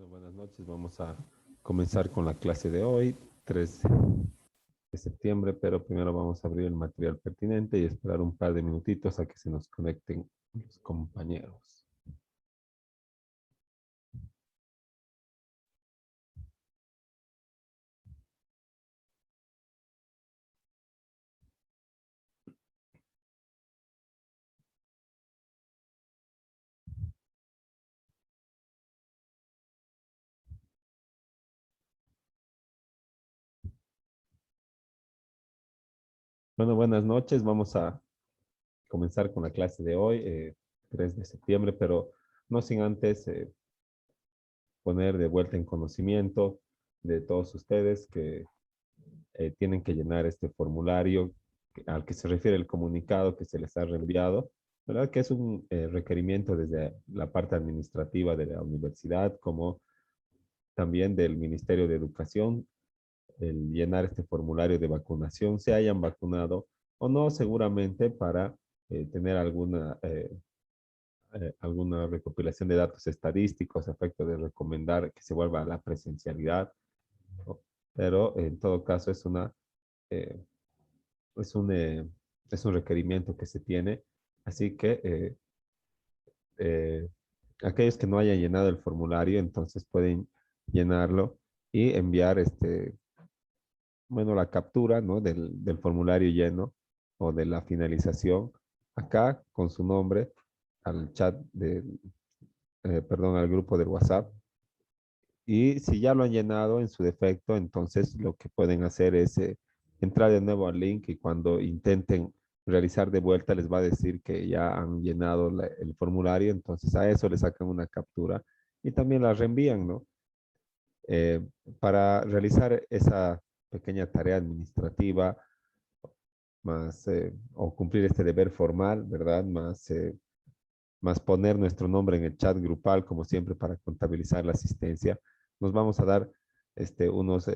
Buenas noches. Vamos a comenzar con la clase de hoy, 3 de septiembre, pero primero vamos a abrir el material pertinente y esperar un par de minutitos a que se nos conecten los compañeros. Bueno, buenas noches. Vamos a comenzar con la clase de hoy, 3 de septiembre, pero no sin antes poner de vuelta en conocimiento de todos ustedes que tienen que llenar este formulario al que se refiere el comunicado que se les ha reenviado, ¿verdad? Que es un requerimiento desde la parte administrativa de la universidad, como también del Ministerio de Educación, el llenar este formulario de vacunación, se hayan vacunado o no, seguramente para tener alguna recopilación de datos estadísticos a efecto de recomendar que se vuelva a la presencialidad, ¿no? Pero en todo caso eh, es un, eh, es un requerimiento que se tiene, así que eh, aquellos que no hayan llenado el formulario, entonces pueden llenarlo y enviar bueno, la captura, ¿no? del formulario lleno o de la finalización acá con su nombre al chat perdón, al grupo del WhatsApp. Y si ya lo han llenado en su defecto, entonces lo que pueden hacer es entrar de nuevo al link y cuando intenten realizar de vuelta les va a decir que ya han llenado el formulario, entonces a eso le sacan una captura y también la reenvían, ¿no? Eh, para realizar esa pequeña tarea administrativa más o cumplir este deber formal, ¿verdad? Más poner nuestro nombre en el chat grupal, como siempre, para contabilizar la asistencia. Nos vamos a dar unos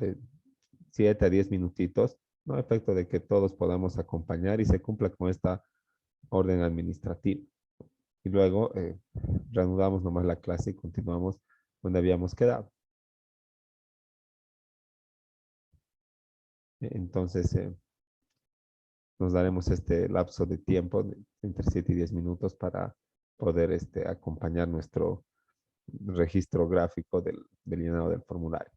7 a 10 minutitos, ¿no? A efecto de que todos podamos acompañar y se cumpla con esta orden administrativa. Y luego reanudamos nomás la clase y continuamos donde habíamos quedado. Entonces, nos daremos este lapso de tiempo entre 7 y 10 minutos para poder acompañar nuestro registro gráfico del llenado del formulario.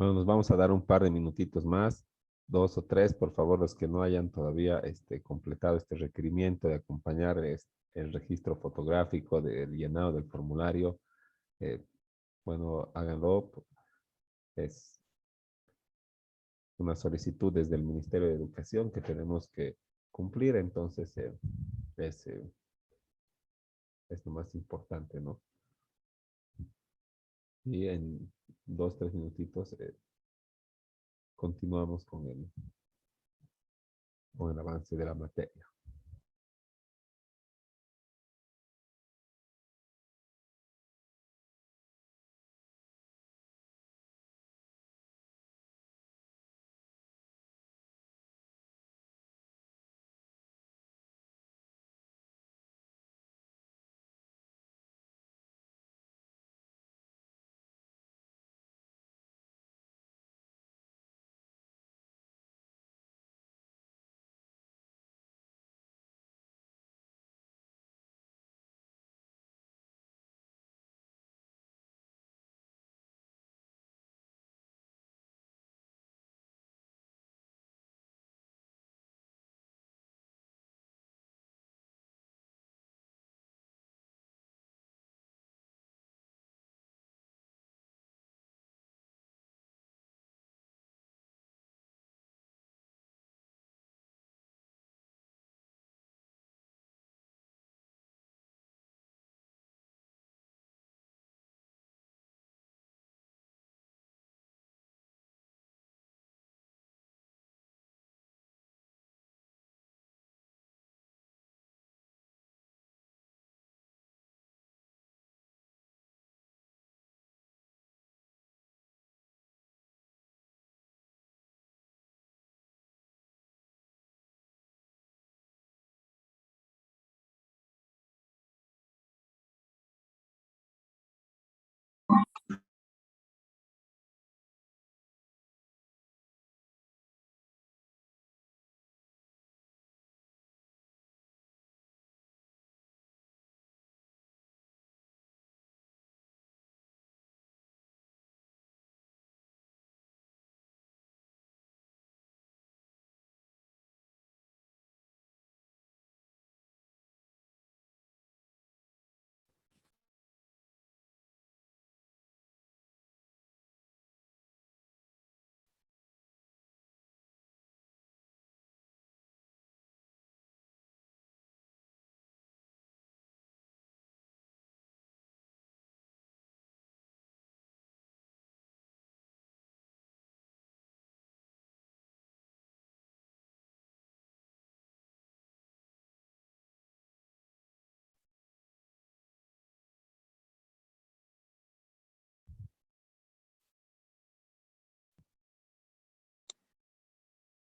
Bueno, nos vamos a dar un par de minutitos más, 2 o 3, por favor, los que no hayan todavía completado este requerimiento de acompañar el registro fotográfico del llenado del formulario. eh, bueno, háganlo. Es una solicitud desde el Ministerio de Educación que tenemos que cumplir, entonces es, eh, es lo más importante, ¿no? Y en 2 o 3 minutitos continuamos con el avance de la materia.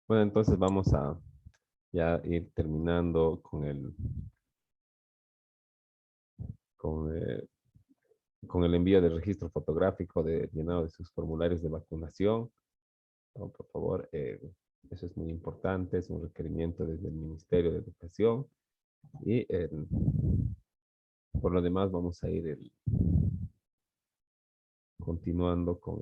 Bueno, entonces vamos a ya ir terminando con, eh, con el envío del registro fotográfico de llenado de sus formularios de vacunación. ¿No? Por favor, eso es muy importante, es un requerimiento desde el Ministerio de Educación. Y por lo demás vamos a ir continuando con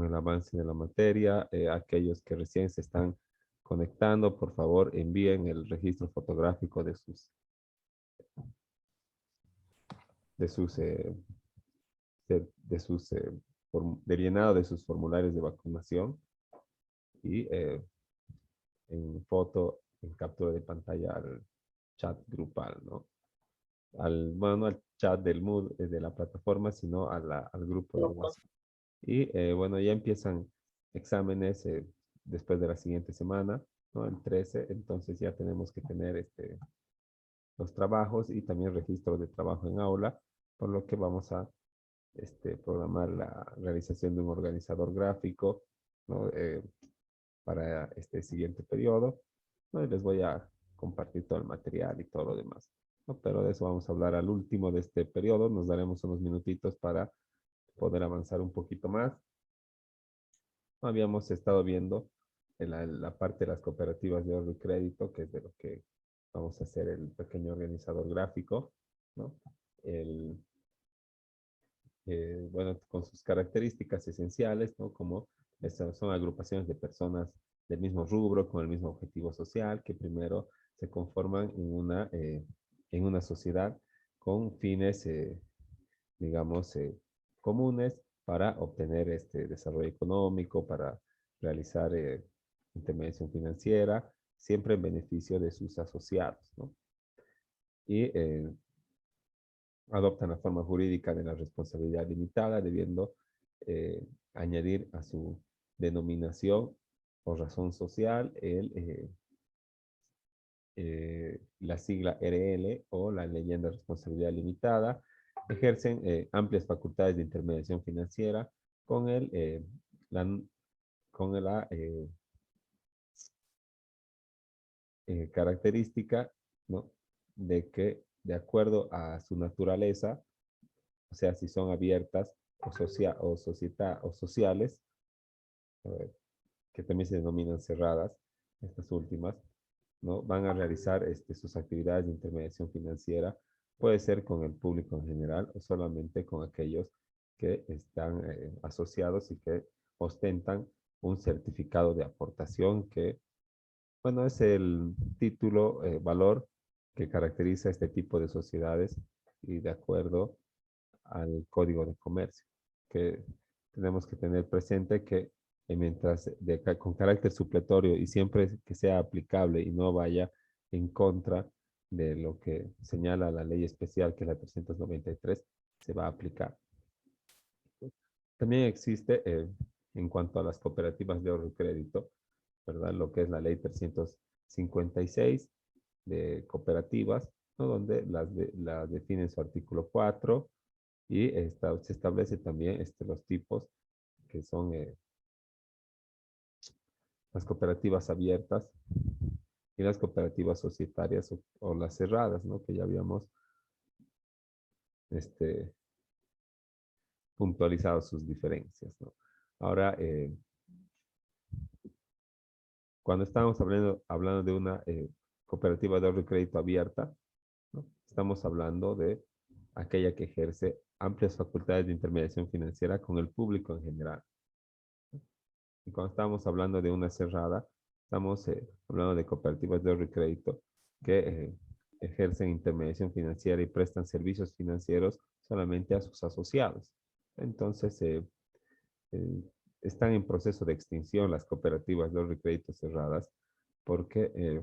el avance de la materia. Aquellos que recién se están conectando, por favor, envíen el registro fotográfico de sus, de sus del llenado de sus formularios de vacunación y en foto, en captura de pantalla al chat grupal, ¿no? Bueno, no al chat del Mood, de la plataforma, sino al grupo de WhatsApp. Y bueno, ya empiezan exámenes después de la siguiente semana, ¿no? El 13, entonces ya tenemos que tener los trabajos y también registro de trabajo en aula, por lo que vamos a programar la realización de un organizador gráfico, ¿no? Para este siguiente periodo, ¿no? Y les voy a compartir todo el material y todo lo demás, ¿no? Pero de eso vamos a hablar al último de este periodo. Nos daremos unos minutitos para poder avanzar un poquito más. Habíamos estado viendo en la parte de las cooperativas de ahorro y crédito, que es de lo que vamos a hacer el pequeño organizador gráfico, ¿no? El, bueno, con sus características esenciales, ¿no? Como estas son agrupaciones de personas del mismo rubro, con el mismo objetivo social, que primero se conforman en una sociedad con fines, digamos, comunes para obtener este desarrollo económico, para realizar intermediación financiera, siempre en beneficio de sus asociados, ¿no? Y adoptan la forma jurídica de la responsabilidad limitada, debiendo eh, añadir a su denominación o razón social la sigla RL o la leyenda de responsabilidad limitada. Ejercen amplias facultades de intermediación financiera con, la, con la característica, ¿no? De que de acuerdo a su naturaleza, o sea, si son abiertas o sociales, que también se denominan cerradas, estas últimas, ¿no? Van a realizar sus actividades de intermediación financiera, puede ser con el público en general o solamente con aquellos que están asociados y que ostentan un certificado de aportación que, bueno, es el título, valor que caracteriza este tipo de sociedades y de acuerdo al Código de Comercio, que tenemos que tener presente que mientras con carácter supletorio y siempre que sea aplicable y no vaya en contra de lo que señala la ley especial, que es la 393, se va a aplicar. También existe, en cuanto a las cooperativas de ahorro y crédito, ¿verdad? Lo que es la ley 356 de cooperativas, ¿no? Donde las define en su artículo 4 y se establece también los tipos que son las cooperativas abiertas y las cooperativas societarias o las cerradas, ¿no? Que ya habíamos este, puntualizado sus diferencias, ¿no? Ahora, cuando estamos hablando de una cooperativa de ahorro y crédito abierta, ¿no? Estamos hablando de aquella que ejerce amplias facultades de intermediación financiera con el público en general. Y cuando estamos hablando de una cerrada, estamos hablando de cooperativas de ahorro y crédito que ejercen intermediación financiera y prestan servicios financieros solamente a sus asociados. Entonces, eh, están en proceso de extinción las cooperativas de ahorro y crédito cerradas porque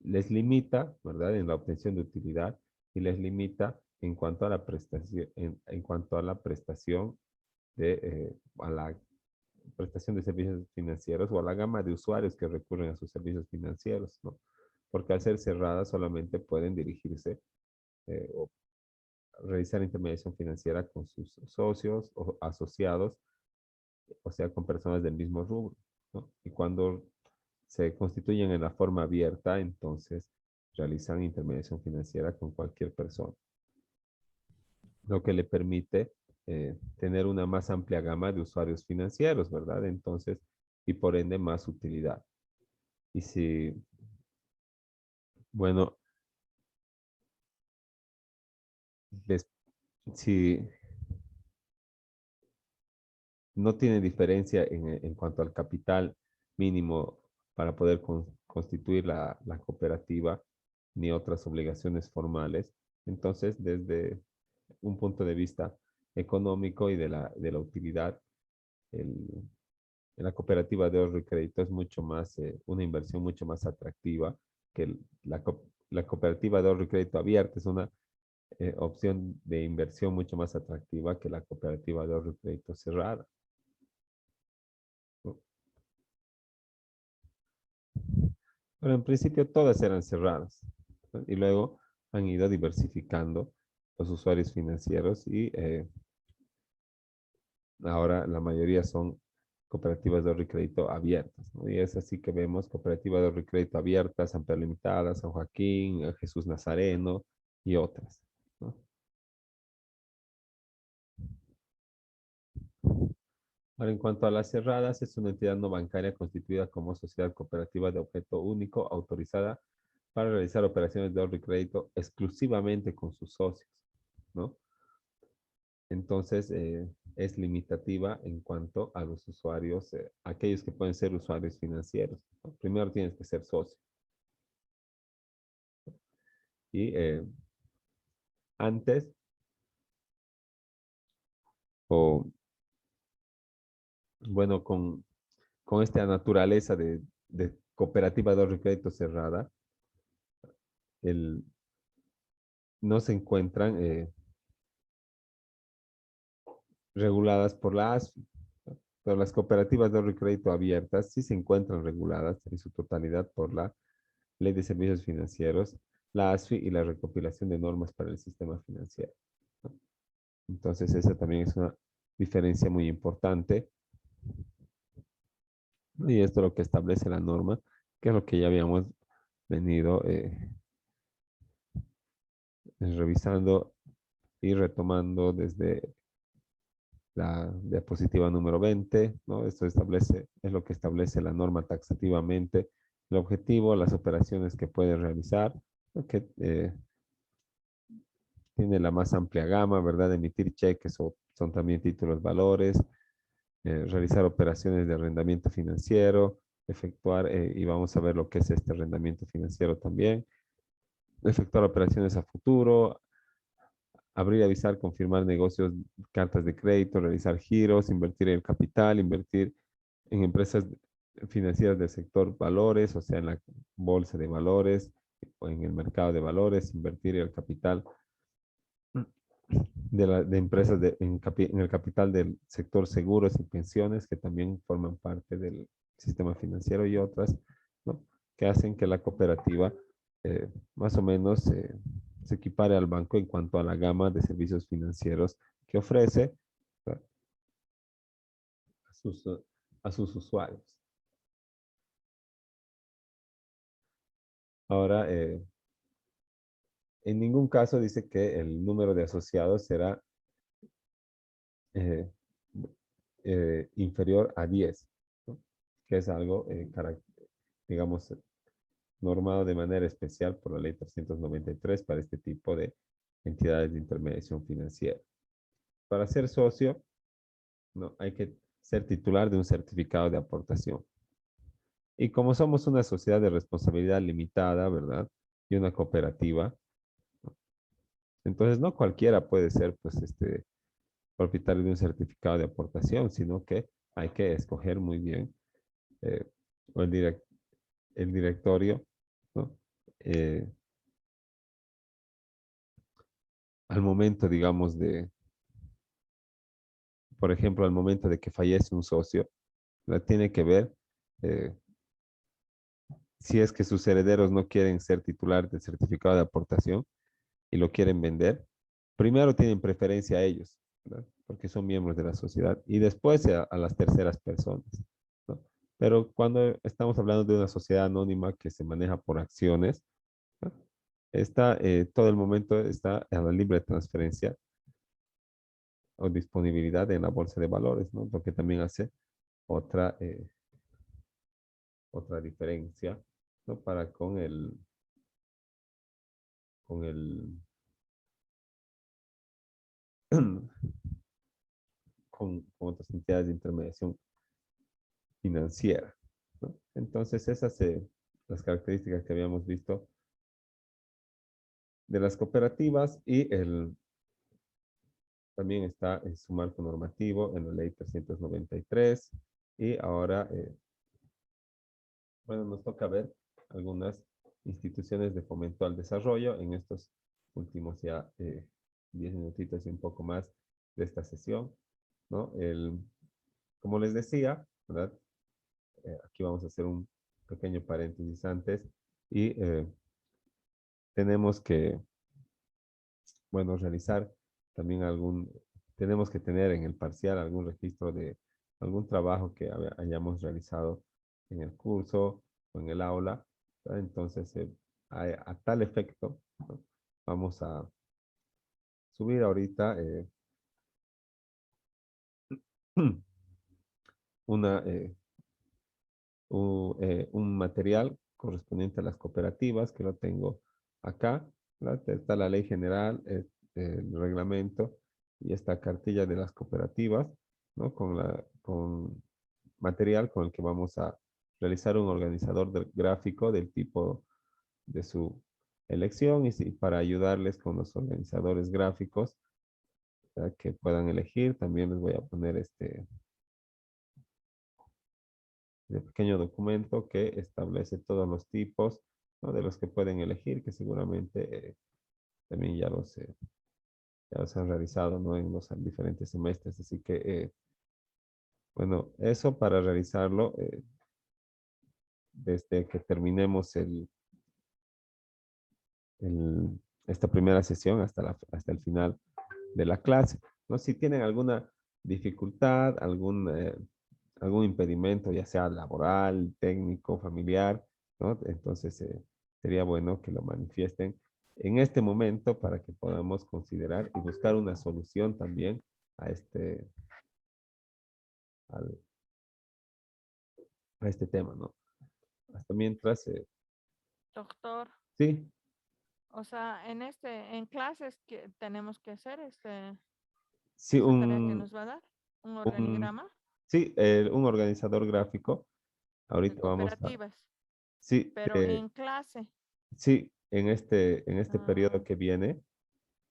les limita, ¿verdad?, en la obtención de utilidad y les limita en cuanto a la prestación, en cuanto a la prestación a la prestación de servicios financieros o a la gama de usuarios que recurren a sus servicios financieros, ¿no? Porque al ser cerradas solamente pueden dirigirse o realizar intermediación financiera con sus socios o asociados, o sea, con personas del mismo rubro, ¿no? Y cuando se constituyen en la forma abierta, entonces realizan intermediación financiera con cualquier persona, lo que le permite tener una más amplia gama de usuarios financieros, ¿verdad? Entonces, y por ende más utilidad. Y si, bueno, des- si no tiene diferencia en cuanto al capital mínimo para poder constituir la cooperativa, ni otras obligaciones formales, entonces desde un punto de vista económico y de la utilidad, el, la cooperativa de ahorro y crédito es mucho más, una inversión mucho más atractiva que la cooperativa de ahorro y crédito abierta. Es una opción de inversión mucho más atractiva que la cooperativa de ahorro y crédito cerrada, ¿no? Pero en principio todas eran cerradas, ¿no? Y luego han ido diversificando los usuarios financieros y ahora la mayoría son cooperativas de ahorro y crédito abiertas, ¿no? Y es así que vemos cooperativas de ahorro y crédito abiertas, San Pedro Limitada, San Joaquín, Jesús Nazareno y otras, ¿no? Ahora, en cuanto a las cerradas, es una entidad no bancaria constituida como sociedad cooperativa de objeto único, autorizada para realizar operaciones de ahorro y crédito exclusivamente con sus socios, ¿no? Entonces, es limitativa en cuanto a los usuarios, aquellos que pueden ser usuarios financieros, ¿no? Primero tienes que ser socio. Y antes, o bueno, con esta naturaleza de cooperativa de ahorro y crédito cerrada, el, no se encuentran reguladas por la ASFI, ¿no? Pero las cooperativas de ahorro y crédito abiertas sí se encuentran reguladas en su totalidad por la Ley de Servicios Financieros, la ASFI y la recopilación de normas para el sistema financiero, ¿no? Entonces, esa también es una diferencia muy importante. Y esto es lo que establece la norma, que es lo que ya habíamos venido revisando y retomando desde la diapositiva número 20, ¿no? Esto establece, es lo que establece la norma taxativamente, el objetivo, las operaciones que puede realizar, ¿no? Que tiene la más amplia gama, ¿verdad? Emitir cheques o son también títulos valores, realizar operaciones de arrendamiento financiero, efectuar, y vamos a ver lo que es este arrendamiento financiero también, efectuar operaciones a futuro, abrir, avisar, confirmar negocios, cartas de crédito, realizar giros, invertir en el capital, invertir en empresas financieras del sector valores, o sea, en la bolsa de valores o en el mercado de valores, invertir el capital de empresas en el capital del sector seguros y pensiones, que también forman parte del sistema financiero y otras, ¿no? Que hacen que la cooperativa más o menos se equipare al banco en cuanto a la gama de servicios financieros que ofrece, ¿verdad? a sus, eh, a sus usuarios. Ahora, en ningún caso dice que el número de asociados será eh, inferior a 10, ¿no? Que es algo, digamos, normado de manera especial por la ley 393 para este tipo de entidades de intermediación financiera. Para ser socio, no, hay que ser titular de un certificado de aportación. Y como somos una sociedad de responsabilidad limitada, ¿verdad? Y una cooperativa, ¿no? Entonces no cualquiera puede ser, pues, propietario de un certificado de aportación, sino que hay que escoger muy bien eh, o el directorio, ¿no? Eh, al momento, digamos, por ejemplo, al momento de que fallece un socio, la tiene que ver eh, si es que sus herederos no quieren ser titular del certificado de aportación y lo quieren vender. Primero tienen preferencia a ellos, ¿verdad? Porque son miembros de la sociedad, y después a las terceras personas, ¿no? Pero cuando estamos hablando de una sociedad anónima que se maneja por acciones, ¿no? Todo el momento está a la libre transferencia o disponibilidad en la bolsa de valores, ¿no? Lo que también hace otra, otra diferencia, ¿no? Para con el, con otras entidades de intermediación financiera, ¿no? Entonces, esas las características que habíamos visto de las cooperativas, y también está en su marco normativo en la ley 393, y ahora, bueno, nos toca ver algunas instituciones de fomento al desarrollo en estos últimos ya 10 minutitos y un poco más de esta sesión, ¿no? Como les decía, ¿verdad? Aquí vamos a hacer un pequeño paréntesis antes, y tenemos que, bueno, realizar también tenemos que tener en el parcial algún registro de algún trabajo que hayamos realizado en el curso o en el aula, ¿verdad? Entonces, a tal efecto, ¿no? Vamos a subir ahorita una, un material correspondiente a las cooperativas, que lo tengo acá, ¿verdad? Está la ley general, el reglamento y esta cartilla de las cooperativas, ¿no? Con material con el que vamos a realizar un organizador gráfico del tipo de su elección y para ayudarles con los organizadores gráficos que puedan elegir. También les voy a poner este pequeño documento que establece todos los tipos, ¿no? De los que pueden elegir, que seguramente también ya los han realizado, ¿no? En los diferentes semestres. Así que, bueno, eso para realizarlo desde que terminemos esta primera sesión hasta el final de la clase, ¿no? Si tienen alguna dificultad, algún impedimento, ya sea laboral, técnico, familiar, ¿no? Entonces sería bueno que lo manifiesten en este momento para que podamos considerar y buscar una solución también a al- a este tema, ¿no? Hasta mientras, Doctor, sí, o sea, en clases que tenemos que hacer sí, esa tarea que nos va a dar, un un, organigrama sí, un organizador gráfico. de Ahorita vamos a, cooperativas, sí, pero en clase. sí, en este Ah, periodo que viene,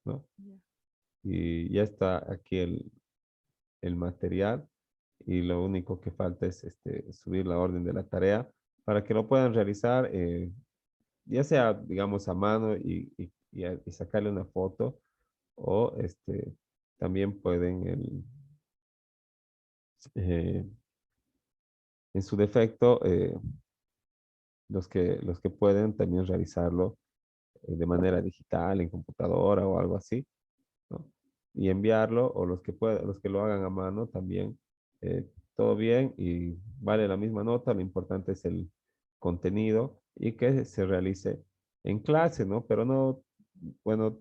¿no? ya. Y ya está aquí el material y lo único que falta es subir la orden de la tarea para que lo puedan realizar, ya sea, digamos, a mano y sacarle una foto o también pueden, eh, en su defecto, los que pueden también realizarlo de manera digital, en computadora o algo así, ¿no? Y enviarlo, o los que lo hagan a mano también, todo bien y vale la misma nota, lo importante es el contenido y que se realice en clase, ¿no? Pero no, bueno,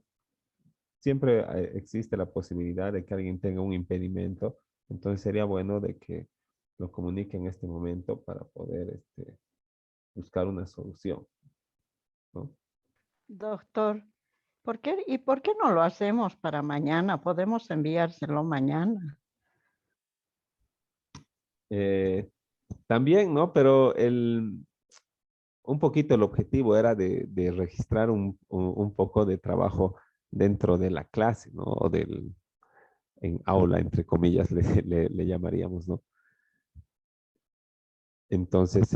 siempre existe la posibilidad de que alguien tenga un impedimento, entonces sería bueno de que lo comunique en este momento para poder buscar una solución, ¿no? Doctor, por qué no lo hacemos para mañana? Podemos enviárselo mañana. Eh, También, ¿no? Pero un poquito el objetivo era de registrar un poco de trabajo dentro de la clase, ¿no? O en aula, entre comillas, le llamaríamos, ¿no? Entonces,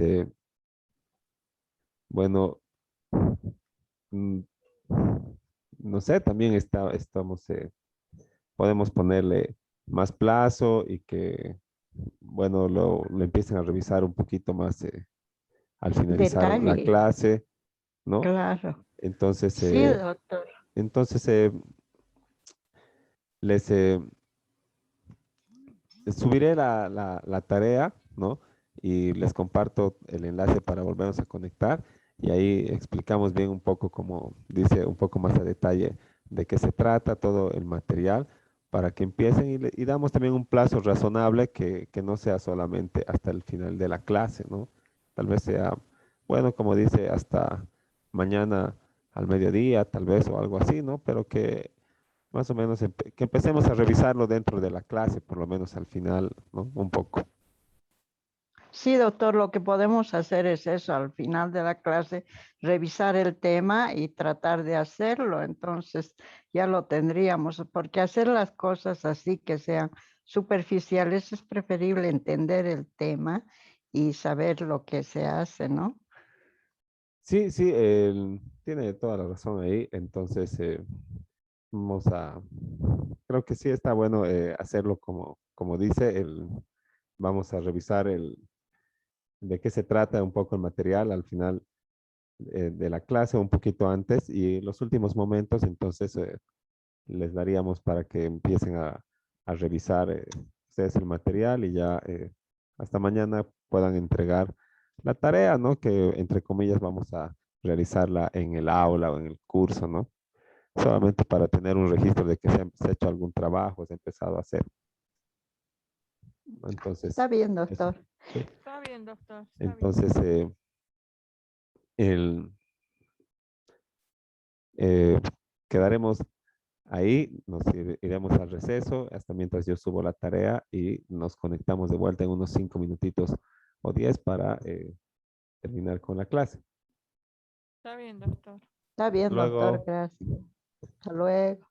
bueno, mm, no sé, también podemos ponerle más plazo y que, bueno, lo empiecen a revisar un poquito más al finalizar la Detalle, clase, ¿no? claro. Entonces, Sí, doctor. entonces les subiré la tarea, ¿no? Y les comparto el enlace para volvernos a conectar y ahí explicamos bien un poco, como dice, un poco más a detalle de qué se trata, todo el material para que empiecen y damos también un plazo razonable que no sea solamente hasta el final de la clase, ¿no? Tal vez sea, bueno, como dice, hasta mañana al mediodía, tal vez, o algo así, ¿no? Pero que más o menos que empecemos a revisarlo dentro de la clase, por lo menos al final, ¿no? Un poco. Sí, doctor, lo que podemos hacer es eso, al final de la clase, revisar el tema y tratar de hacerlo. Entonces ya lo tendríamos, porque hacer las cosas así que sean superficiales es preferible entender el tema y saber lo que se hace, ¿no? Sí, sí, tiene toda la razón ahí. Entonces, vamos a, creo que sí está bueno hacerlo como dice, vamos a revisar de qué se trata un poco el material al final de la clase, un poquito antes y los últimos momentos, entonces les daríamos para que empiecen a revisar ustedes el material y ya hasta mañana puedan entregar la tarea, ¿no? Que entre comillas vamos a realizarla en el aula o en el curso, ¿no? Solamente para tener un registro de que se ha hecho algún trabajo, se ha empezado a hacer. Entonces, Está bien, eso. doctor. Sí. Está bien, doctor, está bien. Entonces, el, eh, quedaremos Ahí nos iremos al receso hasta mientras yo subo la tarea y nos conectamos de vuelta en unos 5 minutitos o 10 para terminar con la clase. Está bien, doctor. Está bien, doctor, Luego. gracias. Hasta luego.